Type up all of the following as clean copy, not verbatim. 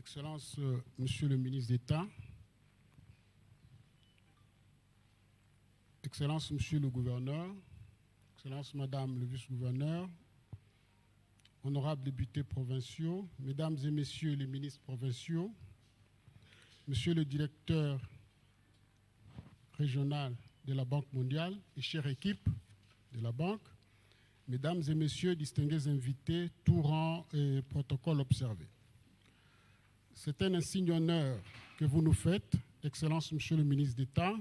Excellence, Monsieur le ministre d'État, Excellence, Monsieur le gouverneur, Excellence, Madame le vice-gouverneur, honorables députés provinciaux, Mesdames et Messieurs les ministres provinciaux, Monsieur le directeur régional de la Banque mondiale et chère équipe de la Banque, Mesdames et Messieurs, distingués invités, tout rang et protocole observés. C'est un insigne honneur que vous nous faites, Excellence, Monsieur le ministre d'État,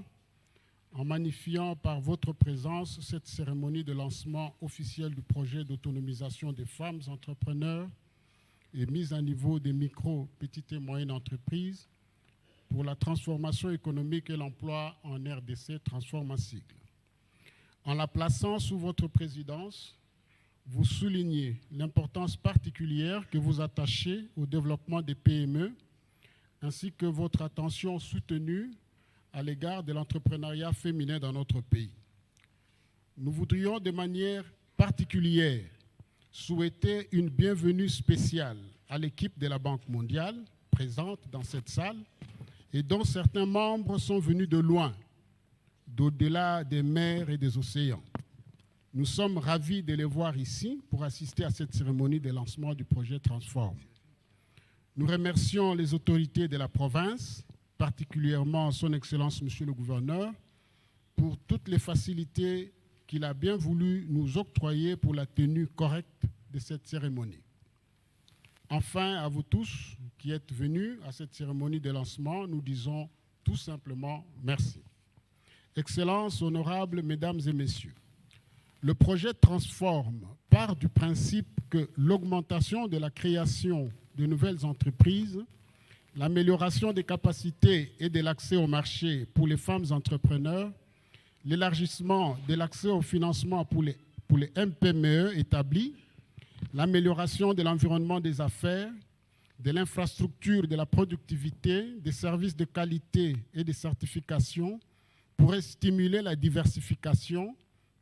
en magnifiant par votre présence cette cérémonie de lancement officiel du projet d'autonomisation des femmes entrepreneurs et mise à niveau des micro, petites et moyennes entreprises pour la transformation économique et l'emploi en RDC, transforme en sigle. En la plaçant sous votre présidence, vous soulignez l'importance particulière que vous attachez au développement des PME, ainsi que votre attention soutenue à l'égard de l'entrepreneuriat féminin dans notre pays. Nous voudrions de manière particulière souhaiter une bienvenue spéciale à l'équipe de la Banque mondiale présente dans cette salle et dont certains membres sont venus de loin, d'au-delà des mers et des océans. Nous sommes ravis de les voir ici pour assister à cette cérémonie de lancement du projet Transform. Nous remercions les autorités de la province, particulièrement son Excellence Monsieur le gouverneur, pour toutes les facilités qu'il a bien voulu nous octroyer pour la tenue correcte de cette cérémonie. Enfin, à vous tous qui êtes venus à cette cérémonie de lancement, nous disons tout simplement merci. Excellences, honorables Mesdames et Messieurs, le projet Transform part du principe que l'augmentation de la création de nouvelles entreprises, l'amélioration des capacités et de l'accès au marché pour les femmes entrepreneurs, l'élargissement de l'accès au financement pour les MPME établis, l'amélioration de l'environnement des affaires, de l'infrastructure, de la productivité, des services de qualité et des certifications pourraient stimuler la diversification,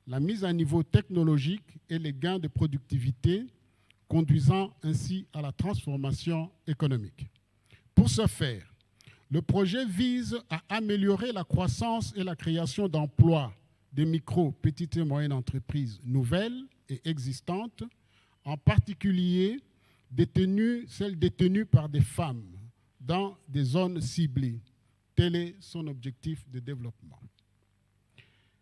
la mise à niveau technologique et les gains de productivité, conduisant ainsi à la transformation économique. Pour ce faire, le projet vise à améliorer la croissance et la création d'emplois des micro, petites et moyennes entreprises nouvelles et existantes, en particulier celles détenues par des femmes dans des zones ciblées. Tel est son objectif de développement.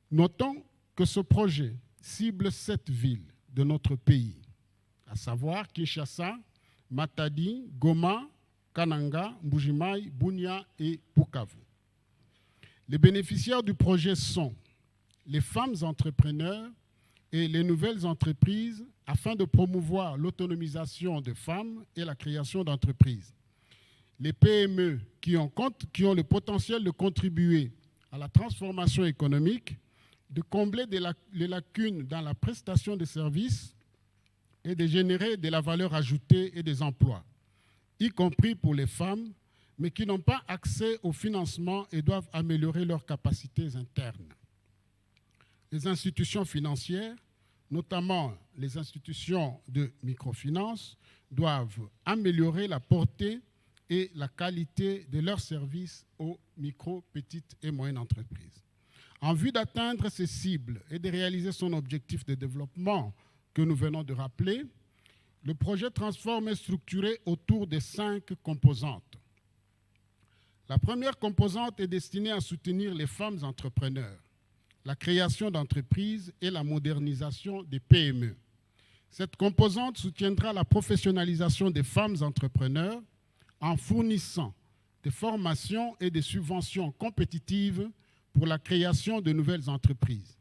Notons que ce projet cible 7 villes de notre pays, à savoir Kinshasa, Matadi, Goma, Kananga, Mbujimaï, Bunia et Bukavu. Les bénéficiaires du projet sont les femmes entrepreneurs et les nouvelles entreprises afin de promouvoir l'autonomisation des femmes et la création d'entreprises. Les PME qui ont le potentiel de contribuer à la transformation économique, de combler les lacunes dans la prestation de services et de générer de la valeur ajoutée et des emplois, y compris pour les femmes, mais qui n'ont pas accès au financement et doivent améliorer leurs capacités internes. Les institutions financières, notamment les institutions de microfinance, doivent améliorer la portée et la qualité de leurs services aux micro, petites et moyennes entreprises. En vue d'atteindre ces cibles et de réaliser son objectif de développement que nous venons de rappeler, le projet Transform est structuré autour de 5 composantes. La première composante est destinée à soutenir les femmes entrepreneurs, la création d'entreprises et la modernisation des PME. Cette composante soutiendra la professionnalisation des femmes entrepreneurs en fournissant des formations et des subventions compétitives pour la création de nouvelles entreprises.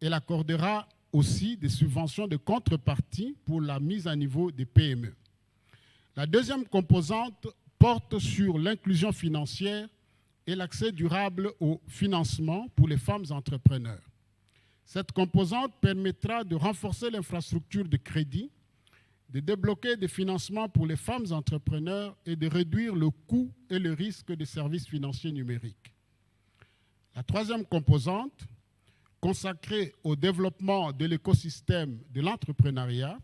Elle accordera aussi des subventions de contrepartie pour la mise à niveau des PME. La deuxième composante porte sur l'inclusion financière et l'accès durable au financement pour les femmes entrepreneurs. Cette composante permettra de renforcer l'infrastructure de crédit, de débloquer des financements pour les femmes entrepreneurs et de réduire le coût et le risque des services financiers numériques. La troisième composante, consacrée au développement de l'écosystème de l'entrepreneuriat,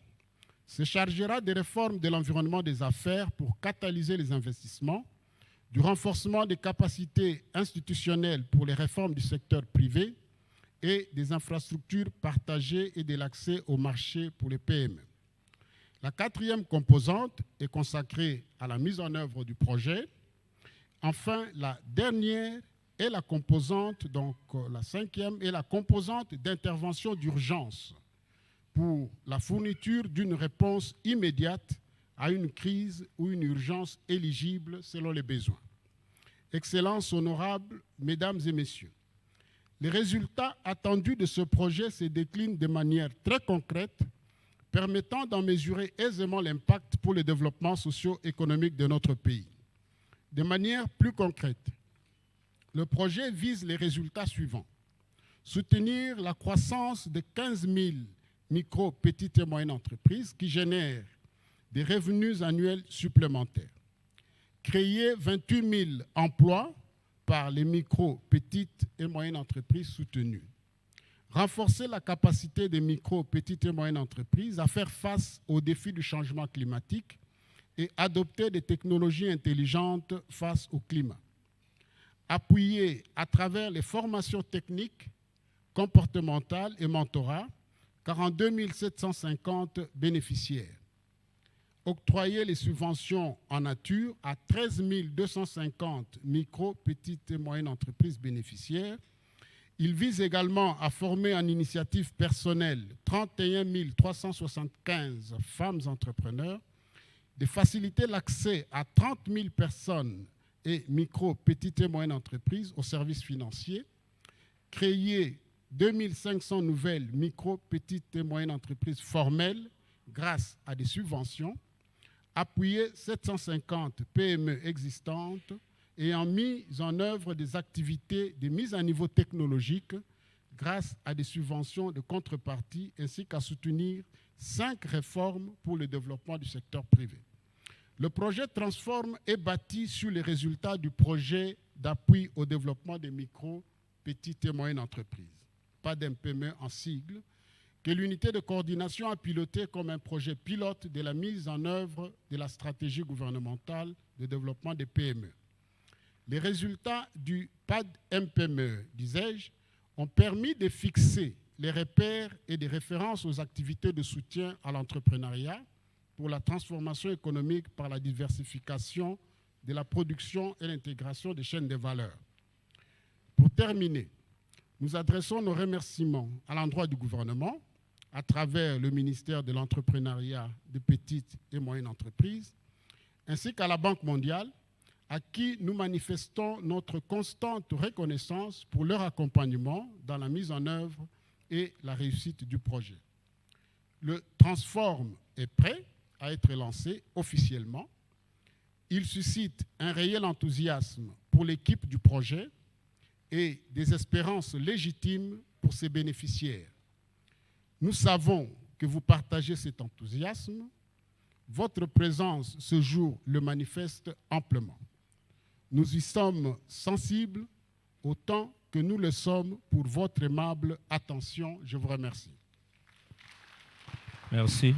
se chargera des réformes de l'environnement des affaires pour catalyser les investissements, du renforcement des capacités institutionnelles pour les réformes du secteur privé et des infrastructures partagées et de l'accès au marché pour les PME. La quatrième composante est consacrée à la mise en œuvre du projet. Enfin, la dernière est la composante, donc la cinquième, est la composante d'intervention d'urgence pour la fourniture d'une réponse immédiate à une crise ou une urgence éligible selon les besoins. Excellences honorables, Mesdames et Messieurs, les résultats attendus de ce projet se déclinent de manière très concrète, permettant d'en mesurer aisément l'impact pour le développement socio-économique de notre pays. De manière plus concrète, le projet vise les résultats suivants. Soutenir la croissance de 15 000 micro, petites et moyennes entreprises qui génèrent des revenus annuels supplémentaires. Créer 28 000 emplois par les micro, petites et moyennes entreprises soutenues. Renforcer la capacité des micro, petites et moyennes entreprises à faire face aux défis du changement climatique et adopter des technologies intelligentes face au climat. Appuyer à travers les formations techniques, comportementales et mentorat 42 750 bénéficiaires. Octroyer les subventions en nature à 13 250 micro, petites et moyennes entreprises bénéficiaires. Il vise également à former en initiative personnelle 31 375 femmes entrepreneurs, de faciliter l'accès à 30 000 personnes et micro, petites et moyennes entreprises aux services financiers, créer 2500 nouvelles micro, petites et moyennes entreprises formelles grâce à des subventions, appuyer 750 PME existantes et en mise en œuvre des activités de mise à niveau technologique grâce à des subventions de contrepartie, ainsi qu'à soutenir 5 réformes pour le développement du secteur privé. Le projet Transform est bâti sur les résultats du projet d'appui au développement des micro, petites et moyennes entreprises, PADMPME en sigle, que l'unité de coordination a piloté comme un projet pilote de la mise en œuvre de la stratégie gouvernementale de développement des PME. Les résultats du PAD-MPME, disais-je, ont permis de fixer les repères et des références aux activités de soutien à l'entrepreneuriat pour la transformation économique par la diversification de la production et l'intégration des chaînes de valeur. Pour terminer, nous adressons nos remerciements à l'endroit du gouvernement, à travers le ministère de l'Entrepreneuriat, des petites et moyennes entreprises, ainsi qu'à la Banque mondiale, à qui nous manifestons notre constante reconnaissance pour leur accompagnement dans la mise en œuvre et la réussite du projet. Le Transform est prêt à être lancé officiellement. Il suscite un réel enthousiasme pour l'équipe du projet et des espérances légitimes pour ses bénéficiaires. Nous savons que vous partagez cet enthousiasme. Votre présence ce jour le manifeste amplement. Nous y sommes sensibles autant que nous le sommes pour votre aimable attention. Je vous remercie. Merci.